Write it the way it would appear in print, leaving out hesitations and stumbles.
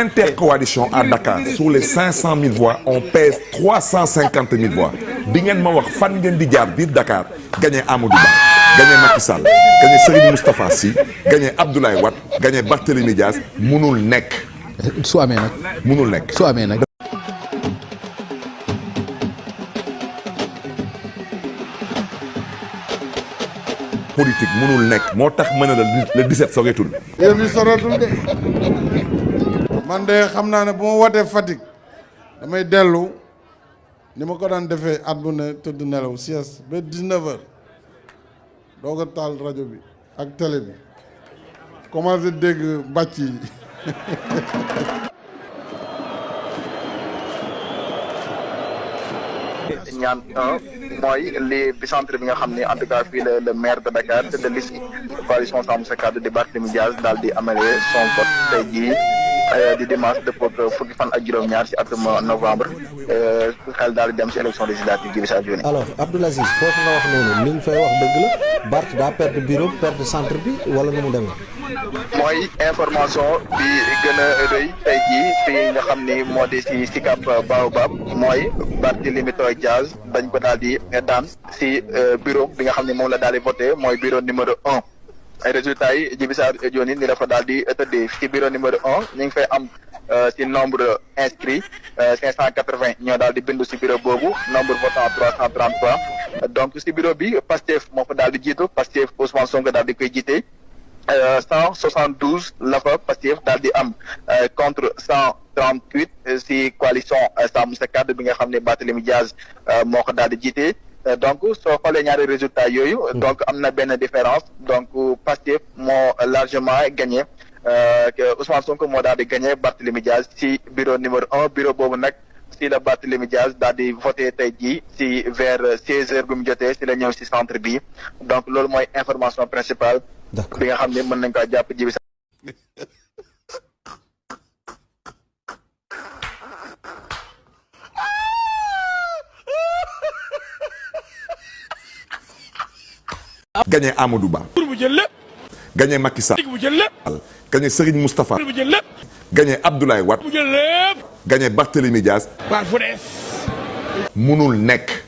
intercoalition à Dakar sur les 500 000 voix on pèse 350 000 voix di ngeen ma wax fan ngeen di jaar biir Dakar gagné Amadou Ba gagné Macky Sall gagné Serigne Moustapha Sy gagné Abdoulaye Wade gagné Barthélémy Dias munul nekk. su amee nag. munul nekk su amee nag. politique munul nekk moo tax mën na le 17 soreetul. yëf yi soreetul de man de xam naa ne bu ma wootee Fatick damay dellu ni ma ko daan defee at bu ne tëdd nelaw sieste ba 19h doo ko taal rajo bi ak télé bi commencé dégg bàcc yi. ñaan mooy li bi centre bi nga xam ne en tout cas fii le maire de Dakar te de liste coalition Sàmm Sa Kàddu di Barthélémy Dias daal di amalee son vote tey jii di dimanche dëppoo ak fukki fan ak juróom-ñaar ci atum novembre xel daal di dem ci élection législative ji bi sa joni. alors Abdoul Aziz foofu nga wax noonu li nga fay wax dëgg la Barth daa perdre bureau perdre centre bi wala nu mu demee. mooy information bi gën a rëy tey jii fi nga xam ni moo di si Sicap Baobab mooy Barthélémy Dias dañ ko daal di daan si bureau bi nga xam ne moom la daal di voté mooy bureau numéro 1. ay résultats yi Djiby Sarr Dioni ni dafa daal di tëddee si bureau numéro 1 ñu ngi fay am si nombre inscrit 580 ñoo daal di bindu si bureau boobu nombre votant 333 donc si bureau bi Pastef moo fa daal di jiitu Pastef Ousmane Sonko daal di koy jiite 172 la fa Pastef daal di am contre 138 si coalition Sàmm Sa Kàddu bi nga xam ne Barthélémy Dias moo ko daal di jiite. donc soo xoolee ñaari résultats yooyu donc am na benn différence donc Pastef moo largement gagné Ousmane Sonko moo daal di gagné Barthélémy Dias ci bureau numéro 1 bureau boobu nag si la Barthélémy Dias daal di voté tey jii si vers 16h bi mu jotee si la ñëw si centre bi donc loolu mooy information principale bi nga xam ne mën nañ ko jàpp Djiby Sarr. gagné Amadou Ba. gagné Macky Sall. gagné Serigne Moustapha. gagné Abdoulaye Wade. gagné Barthélémy Dias. munul nekk.